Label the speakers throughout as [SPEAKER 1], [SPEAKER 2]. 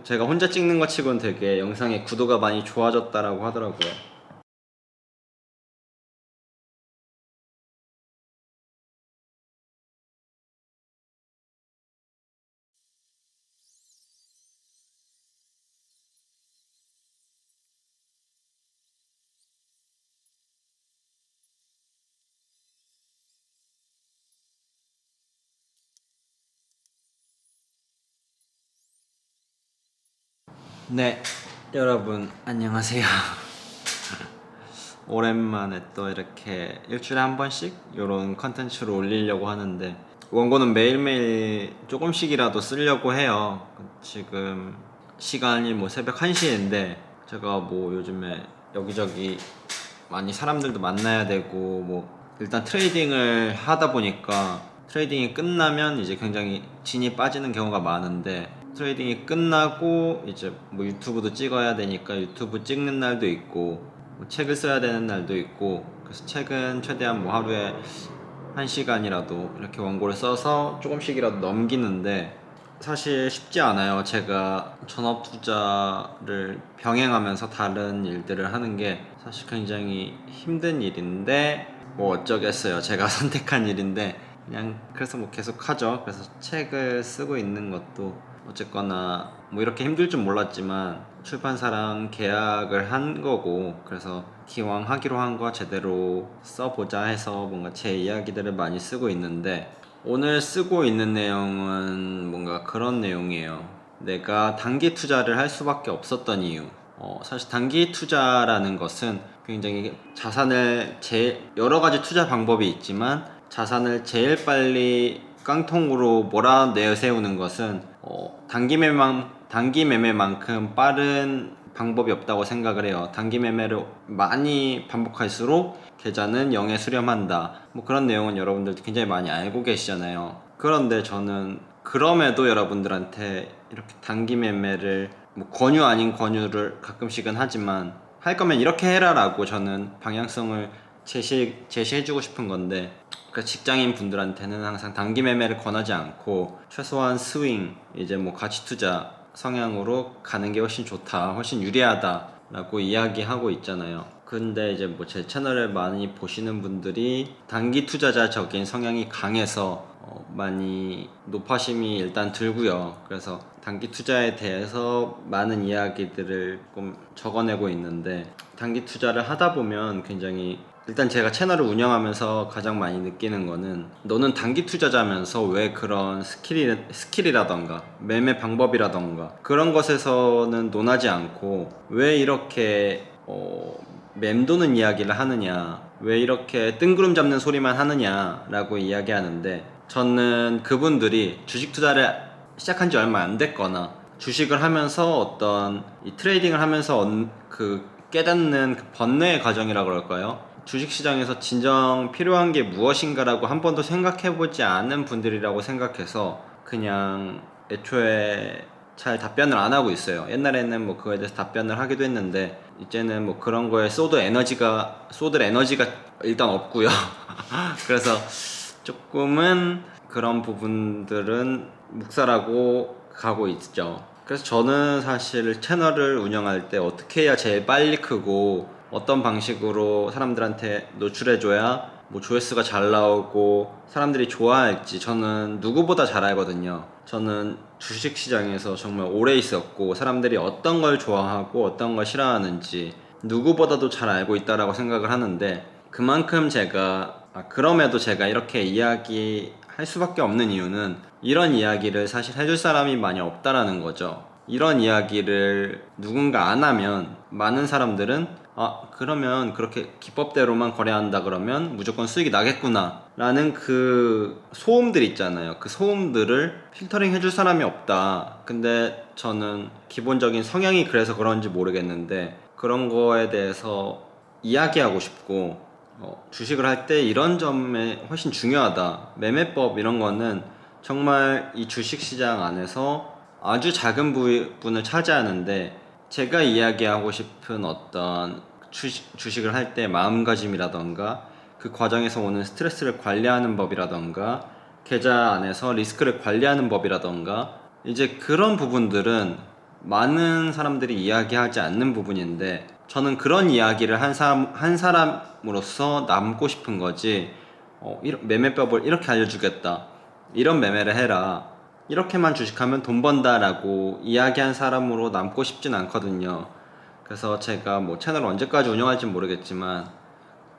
[SPEAKER 1] 제가 혼자 찍는 것 치고는 되게 영상의 구도가 많이 좋아졌다라고 하더라고요. 네, 여러분 안녕하세요. 오랜만에 또 이렇게 일주일에 한 번씩 이런 컨텐츠를 올리려고 하는데, 원고는 매일매일 조금씩이라도 쓰려고 해요. 지금 시간이 뭐 새벽 1시인데 제가 뭐 요즘에 여기저기 많이 사람들도 만나야 되고, 뭐 일단 트레이딩을 하다 보니까 트레이딩이 끝나면 이제 굉장히 진이 빠지는 경우가 많은데, 트레이딩이 끝나고 이제 뭐 유튜브도 찍어야 되니까 유튜브 찍는 날도 있고, 뭐 책을 써야 되는 날도 있고, 그래서 책은 최대한 뭐 하루에 1시간이라도 이렇게 원고를 써서 조금씩이라도 넘기는데, 사실 쉽지 않아요. 제가 전업 투자를 병행하면서 다른 일들을 하는 게 사실 굉장히 힘든 일인데, 뭐 어쩌겠어요. 제가 선택한 일인데 그냥 그래서 뭐 계속 하죠. 그래서 책을 쓰고 있는 것도 어쨌거나 뭐 이렇게 힘들 줄 몰랐지만 출판사랑 계약을 한 거고, 그래서 기왕 하기로 한 거 제대로 써보자 해서 뭔가 제 이야기들을 많이 쓰고 있는데, 오늘 쓰고 있는 내용은 뭔가 그런 내용이에요. 내가 단기 투자를 할 수밖에 없었던 이유. 사실 단기 투자라는 것은 굉장히 여러 가지 투자 방법이 있지만, 자산을 제일 빨리 깡통으로 몰아내세우는 것은 단기 매매만큼 빠른 방법이 없다고 생각을 해요. 단기 매매를 많이 반복할수록 계좌는 0에 수렴한다. 뭐 그런 내용은 여러분들도 굉장히 많이 알고 계시잖아요. 그런데 저는 그럼에도 여러분들한테 이렇게 단기 매매를 뭐 권유 아닌 권유를 가끔씩은 하지만, 할 거면 이렇게 해라라고 저는 방향성을 제시해주고 싶은 건데, 그 직장인 분들한테는 항상 단기 매매를 권하지 않고 최소한 스윙, 이제 뭐 가치 투자 성향으로 가는 게 훨씬 좋다, 훨씬 유리하다라고 이야기하고 있잖아요. 근데 이제 뭐 제 채널을 많이 보시는 분들이 단기 투자자적인 성향이 강해서 많이 노파심이 일단 들고요. 그래서 단기 투자에 대해서 많은 이야기들을 조금 적어내고 있는데, 단기 투자를 하다 보면 굉장히, 일단 제가 채널을 운영하면서 가장 많이 느끼는 거는, 너는 단기 투자자면서 왜 그런 스킬이라던가 매매 방법이라던가 그런 것에서는 논하지 않고 왜 이렇게 맴도는 이야기를 하느냐, 왜 이렇게 뜬구름 잡는 소리만 하느냐 라고 이야기하는데, 저는 그분들이 주식 투자를 시작한 지 얼마 안 됐거나 주식을 하면서 어떤 이 트레이딩을 하면서 그 깨닫는 그 번뇌의 과정이라고 그럴까요? 주식시장에서 진정 필요한 게 무엇인가라고 한 번도 생각해보지 않은 분들이라고 생각해서 그냥 애초에 잘 답변을 안 하고 있어요. 옛날에는 뭐 그거에 대해서 답변을 하기도 했는데, 이제는 뭐 그런 거에 쏟을 에너지가 일단 없고요. 그래서 조금은 그런 부분들은 묵살하고 가고 있죠. 그래서 저는 사실 채널을 운영할 때 어떻게 해야 제일 빨리 크고 어떤 방식으로 사람들한테 노출해줘야 뭐 조회수가 잘 나오고 사람들이 좋아할지 저는 누구보다 잘 알거든요. 저는 주식시장에서 정말 오래 있었고, 사람들이 어떤 걸 좋아하고 어떤 걸 싫어하는지 누구보다도 잘 알고 있다라고 생각을 하는데, 그만큼 그럼에도 제가 이렇게 이야기할 수밖에 없는 이유는, 이런 이야기를 사실 해줄 사람이 많이 없다라는 거죠. 이런 이야기를 누군가 안 하면 많은 사람들은 그러면 그렇게 기법대로만 거래한다 그러면 무조건 수익이 나겠구나 라는 그 소음들 있잖아요. 그 소음들을 필터링 해줄 사람이 없다. 근데 저는 기본적인 성향이 그래서 그런지 모르겠는데, 그런 거에 대해서 이야기하고 싶고, 주식을 할 때 이런 점에 훨씬 중요하다, 매매법 이런 거는 정말 이 주식시장 안에서 아주 작은 부분을 차지하는데, 제가 이야기하고 싶은 어떤 주식을 할 때 마음가짐이라던가 그 과정에서 오는 스트레스를 관리하는 법이라던가 계좌 안에서 리스크를 관리하는 법이라던가, 이제 그런 부분들은 많은 사람들이 이야기하지 않는 부분인데 저는 그런 이야기를 한 사람으로서 남고 싶은 거지. 매매법을 이렇게 알려주겠다, 이런 매매를 해라, 이렇게만 주식하면 돈 번다라고 이야기한 사람으로 남고 싶진 않거든요. 그래서 제가 뭐 채널을 언제까지 운영할지 모르겠지만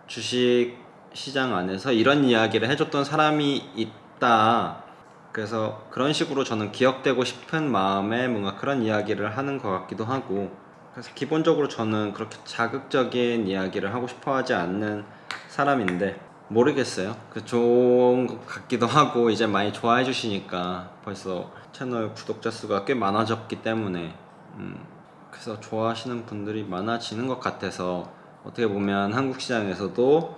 [SPEAKER 1] 주식 시장 안에서 이런 이야기를 해줬던 사람이 있다, 그래서 그런 식으로 저는 기억되고 싶은 마음에 뭔가 그런 이야기를 하는 것 같기도 하고, 그래서 기본적으로 저는 그렇게 자극적인 이야기를 하고 싶어 하지 않는 사람인데 모르겠어요. 그 좋은 것 같기도 하고, 이제 많이 좋아해 주시니까 벌써 채널 구독자 수가 꽤 많아졌기 때문에 그래서 좋아하시는 분들이 많아지는 것 같아서, 어떻게 보면 한국 시장에서도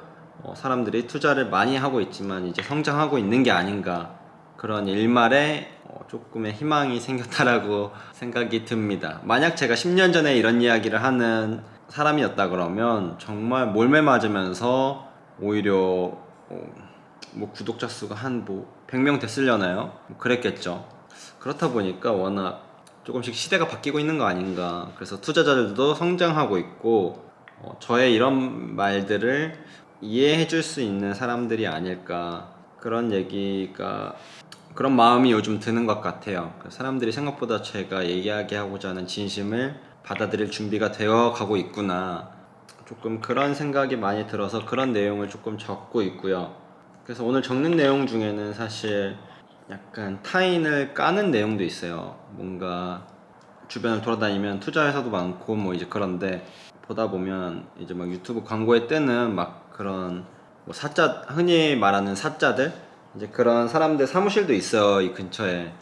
[SPEAKER 1] 사람들이 투자를 많이 하고 있지만 이제 성장하고 있는 게 아닌가, 그런 일말에 조금의 희망이 생겼다라고 생각이 듭니다. 만약 제가 10년 전에 이런 이야기를 하는 사람이었다 그러면 정말 몰매 맞으면서 오히려 뭐 구독자 수가 한 뭐 100명 됐으려나요? 뭐 그랬겠죠. 그렇다 보니까 워낙 조금씩 시대가 바뀌고 있는 거 아닌가. 그래서 투자자들도 성장하고 있고 저의 이런 말들을 이해해 줄 수 있는 사람들이 아닐까, 그런 얘기가, 그런 마음이 요즘 드는 것 같아요. 사람들이 생각보다 제가 얘기하게 하고자 하는 진심을 받아들일 준비가 되어 가고 있구나, 조금 그런 생각이 많이 들어서 그런 내용을 조금 적고 있고요. 그래서 오늘 적는 내용 중에는 사실 약간 타인을 까는 내용도 있어요. 뭔가 주변을 돌아다니면 투자회사도 많고 뭐 이제 그런데, 보다 보면 이제 막 유튜브 광고에 뜨는 막 그런 뭐 사자, 흔히 말하는 사자들, 이제 그런 사람들 사무실도 있어요, 이 근처에.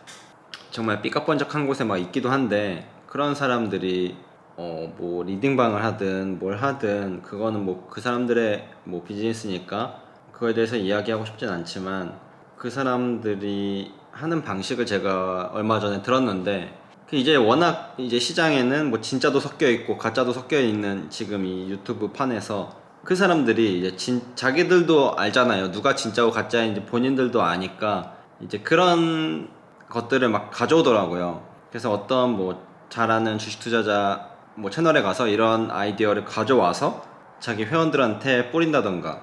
[SPEAKER 1] 정말 삐까뻔쩍한 곳에 막 있기도 한데, 그런 사람들이 뭐 리딩방을 하든 뭘 하든 그거는 뭐 그 사람들의 뭐 비즈니스니까 그거에 대해서 이야기하고 싶진 않지만, 그 사람들이 하는 방식을 제가 얼마 전에 들었는데, 그 이제 워낙 이제 시장에는 뭐 진짜도 섞여 있고 가짜도 섞여 있는 지금 이 유튜브 판에서, 그 사람들이 이제 자기들도 알잖아요. 누가 진짜고 가짜인지 본인들도 아니까 이제 그런 것들을 막 가져오더라고요. 그래서 어떤 뭐 잘하는 주식 투자자 뭐 채널에 가서 이런 아이디어를 가져와서 자기 회원들한테 뿌린다던가.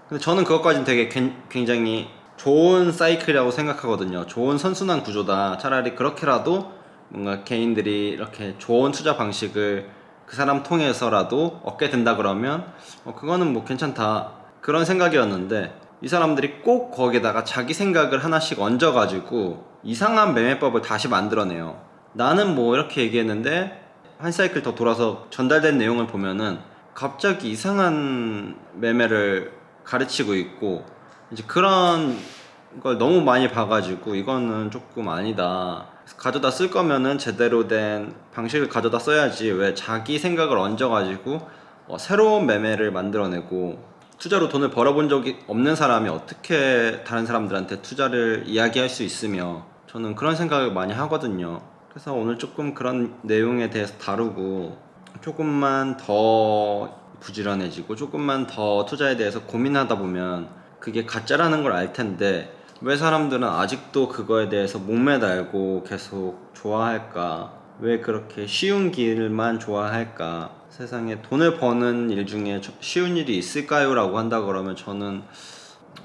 [SPEAKER 1] 근데 저는 그것까지는 되게 굉장히 좋은 사이클이라고 생각하거든요. 좋은 선순환 구조다. 차라리 그렇게라도 뭔가 개인들이 이렇게 좋은 투자 방식을 그 사람 통해서라도 얻게 된다 그러면 그거는 뭐 괜찮다, 그런 생각이었는데, 이 사람들이 꼭 거기다가 자기 생각을 하나씩 얹어가지고 이상한 매매법을 다시 만들어내요. 나는 뭐 이렇게 얘기했는데 한 사이클 더 돌아서 전달된 내용을 보면은 갑자기 이상한 매매를 가르치고 있고, 이제 그런 걸 너무 많이 봐가지고 이거는 조금 아니다. 가져다 쓸 거면은 제대로 된 방식을 가져다 써야지, 왜 자기 생각을 얹어가지고 새로운 매매를 만들어내고. 투자로 돈을 벌어본 적이 없는 사람이 어떻게 다른 사람들한테 투자를 이야기할 수 있으며, 저는 그런 생각을 많이 하거든요. 그래서 오늘 조금 그런 내용에 대해서 다루고, 조금만 더 부지런해지고 조금만 더 투자에 대해서 고민하다 보면 그게 가짜라는 걸 알 텐데, 왜 사람들은 아직도 그거에 대해서 목매달고 계속 좋아할까? 왜 그렇게 쉬운 길만 좋아할까? 세상에 돈을 버는 일 중에 쉬운 일이 있을까요? 라고 한다 그러면 저는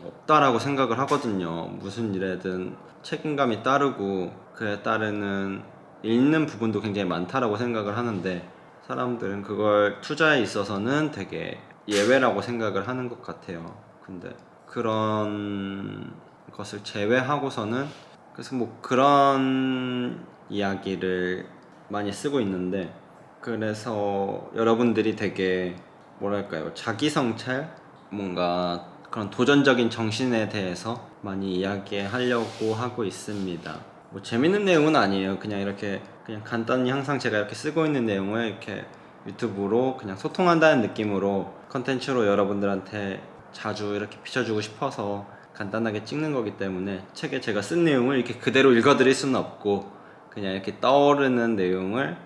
[SPEAKER 1] 없다라고 생각을 하거든요. 무슨 일에든 책임감이 따르고 그에 따르는 잃는 부분도 굉장히 많다라고 생각을 하는데, 사람들은 그걸 투자에 있어서는 되게 예외라고 생각을 하는 것 같아요. 근데 그런 것을 제외하고서는, 그래서 뭐 그런 이야기를 많이 쓰고 있는데, 그래서 여러분들이 되게 뭐랄까요, 자기 성찰, 뭔가 그런 도전적인 정신에 대해서 많이 이야기하려고 하고 있습니다. 뭐 재밌는 내용은 아니에요. 그냥 이렇게 그냥 간단히 항상 제가 이렇게 쓰고 있는 내용을 이렇게 유튜브로 그냥 소통한다는 느낌으로 컨텐츠로 여러분들한테 자주 이렇게 비춰주고 싶어서 간단하게 찍는 거기 때문에, 책에 제가 쓴 내용을 이렇게 그대로 읽어드릴 수는 없고, 그냥 이렇게 떠오르는 내용을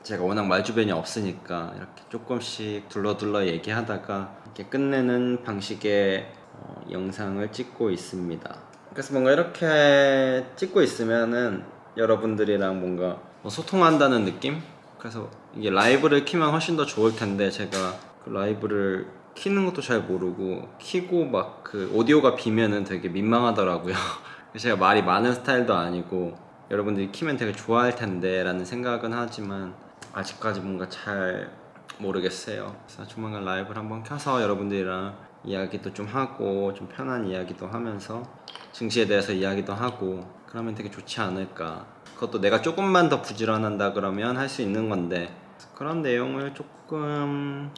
[SPEAKER 1] 제가 워낙 말주변이 없으니까 이렇게 조금씩 둘러둘러 얘기하다가 이렇게 끝내는 방식의 영상을 찍고 있습니다. 그래서 뭔가 이렇게 찍고 있으면은 여러분들이랑 뭔가 소통한다는 느낌? 그래서 이게 라이브를 키면 훨씬 더 좋을 텐데 제가 그 라이브를 키는 것도 잘 모르고 키고 막 그 오디오가 비면은 되게 민망하더라고요. 제가 말이 많은 스타일도 아니고 여러분들이 키면 되게 좋아할 텐데 라는 생각은 하지만 아직까지 뭔가 잘 모르겠어요. 그래서 조만간 라이브를 한번 켜서 여러분들이랑 이야기도 좀 하고 좀 편한 이야기도 하면서 증시에 대해서 이야기도 하고 그러면 되게 좋지 않을까. 그것도 내가 조금만 더 부지런한다 그러면 할 수 있는 건데 그런 내용을 조금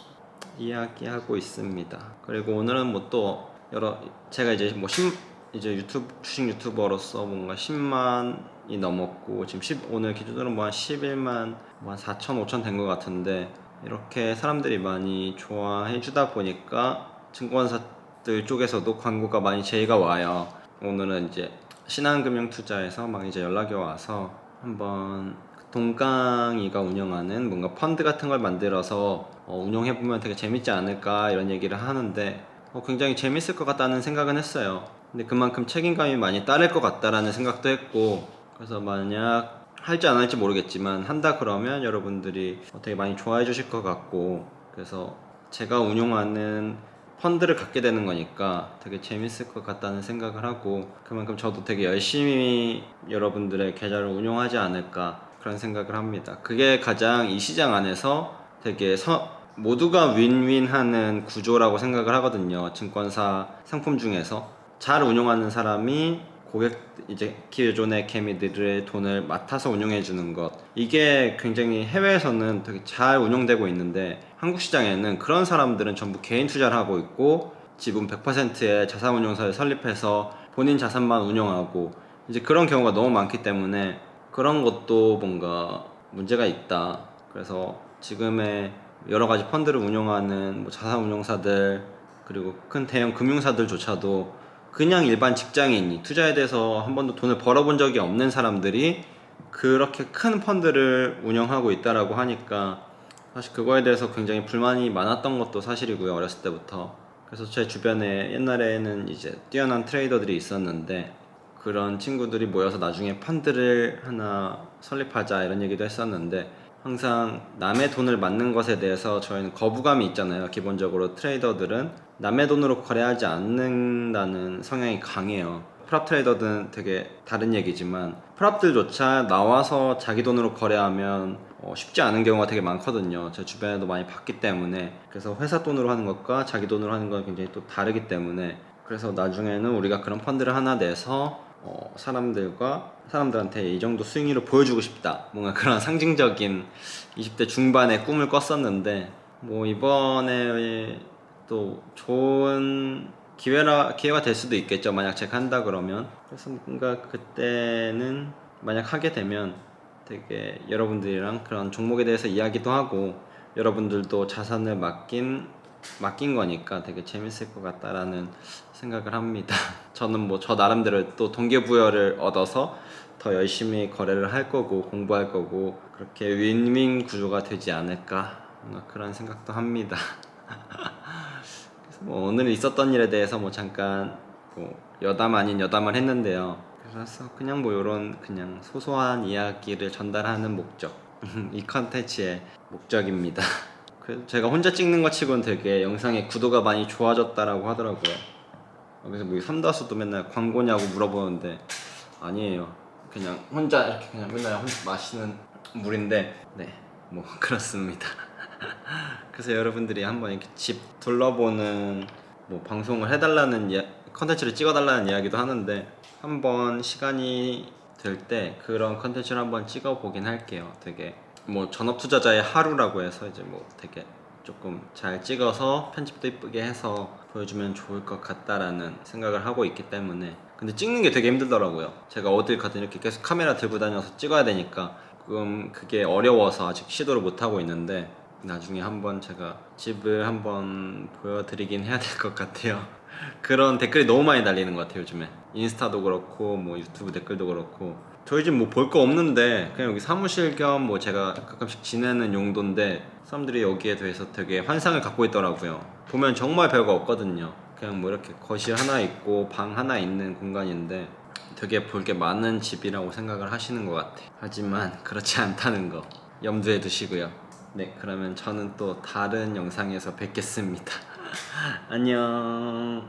[SPEAKER 1] 이야기하고 있습니다. 그리고 오늘은 뭐 또 제가 이제 이제 주식 유튜버로서 뭔가 10만이 넘었고 지금 오늘 기준으로 뭐 한 11만 뭐 한 4천 5천 된 것 같은데 이렇게 사람들이 많이 좋아해 주다 보니까 증권사들 쪽에서도 광고가 많이 제의가 와요. 오늘은 이제 신한금융투자에서 막 이제 연락이 와서 한번 동강이가 운영하는 뭔가 펀드 같은 걸 만들어서 운영해보면 되게 재밌지 않을까 이런 얘기를 하는데 굉장히 재밌을 것 같다는 생각은 했어요. 근데 그만큼 책임감이 많이 따를 것 같다라는 생각도 했고 그래서 만약 할지 안 할지 모르겠지만 한다 그러면 여러분들이 되게 많이 좋아해 주실 것 같고 그래서 제가 운용하는 펀드를 갖게 되는 거니까 되게 재밌을 것 같다는 생각을 하고 그만큼 저도 되게 열심히 여러분들의 계좌를 운용하지 않을까 그런 생각을 합니다. 그게 가장 이 시장 안에서 되게 모두가 윈윈하는 구조라고 생각을 하거든요. 증권사 상품 중에서 잘 운용하는 사람이 이제 기존의 개미들의 돈을 맡아서 운용해 주는 것 이게 굉장히 해외에서는 되게 잘 운용되고 있는데 한국 시장에는 그런 사람들은 전부 개인 투자를 하고 있고 지분 100%의 자산운용사를 설립해서 본인 자산만 운용하고 이제 그런 경우가 너무 많기 때문에 그런 것도 뭔가 문제가 있다. 그래서 지금의 여러 가지 펀드를 운용하는 뭐 자산운용사들 그리고 큰 대형 금융사들조차도 그냥 일반 직장인이 투자에 대해서 한 번도 돈을 벌어본 적이 없는 사람들이 그렇게 큰 펀드를 운영하고 있다라고 하니까 사실 그거에 대해서 굉장히 불만이 많았던 것도 사실이고요. 어렸을 때부터. 그래서 제 주변에 옛날에는 이제 뛰어난 트레이더들이 있었는데 그런 친구들이 모여서 나중에 펀드를 하나 설립하자 이런 얘기도 했었는데 항상 남의 돈을 맡는 것에 대해서 저희는 거부감이 있잖아요. 기본적으로 트레이더들은 남의 돈으로 거래하지 않는다는 성향이 강해요. 프랍 트레이더들은 되게 다른 얘기지만 프랍들조차 나와서 자기 돈으로 거래하면 쉽지 않은 경우가 되게 많거든요. 제 주변에도 많이 봤기 때문에 그래서 회사 돈으로 하는 것과 자기 돈으로 하는 건 굉장히 또 다르기 때문에 그래서 나중에는 우리가 그런 펀드를 하나 내서 사람들한테 이 정도 수익률을 보여주고 싶다. 뭔가 그런 상징적인 20대 중반의 꿈을 꿨었는데 뭐 이번에 또 좋은 기회가 될 수도 있겠죠. 만약 제가 한다 그러면. 그래서 뭔가 그때는 만약 하게 되면 되게 여러분들이랑 그런 종목에 대해서 이야기도 하고 여러분들도 자산을 맡긴 거니까 되게 재밌을 것 같다라는 생각을 합니다. 저는 뭐 저 나름대로 또 동기부여를 얻어서 더 열심히 거래를 할 거고 공부할 거고 그렇게 윈윈 구조가 되지 않을까 그런 생각도 합니다. 그래서 뭐 오늘 있었던 일에 대해서 뭐 잠깐 뭐 여담 아닌 여담을 했는데요. 그래서 그냥 뭐 이런 그냥 소소한 이야기를 전달하는 목적 이 컨텐츠의 목적입니다. 그래서 제가 혼자 찍는 것 치고는 되게 영상의 구도가 많이 좋아졌다라고 하더라고요. 그래서 뭐 삼다수도 맨날 광고냐고 물어보는데 아니에요. 그냥 혼자 이렇게 그냥 맨날 혼자 마시는 물인데 네, 뭐 그렇습니다. 그래서 여러분들이 한번 이렇게 집 둘러보는 뭐 방송을 해달라는 컨텐츠를 찍어달라는 이야기도 하는데 한번 시간이 될 때 그런 컨텐츠를 한번 찍어보긴 할게요. 되게 뭐 전업투자자의 하루라고 해서 이제 뭐 되게 조금 잘 찍어서 편집도 이쁘게 해서 보여주면 좋을 것 같다라는 생각을 하고 있기 때문에 근데 찍는 게 되게 힘들더라고요. 제가 어딜 가든 이렇게 계속 카메라 들고 다녀서 찍어야 되니까 그게 어려워서 아직 시도를 못 하고 있는데 나중에 한번 제가 집을 한번 보여드리긴 해야 될 것 같아요. 그런 댓글이 너무 많이 달리는 것 같아요. 요즘에 인스타도 그렇고 뭐 유튜브 댓글도 그렇고 저희 집 뭐 볼 거 없는데 그냥 여기 사무실 겸 뭐 제가 가끔씩 지내는 용도인데 사람들이 여기에 대해서 되게 환상을 갖고 있더라고요. 보면 정말 별거 없거든요. 그냥 뭐 이렇게 거실 하나 있고 방 하나 있는 공간인데 되게 볼 게 많은 집이라고 생각을 하시는 것 같아. 하지만 그렇지 않다는 거 염두에 두시고요. 네, 그러면 저는 또 다른 영상에서 뵙겠습니다. 안녕.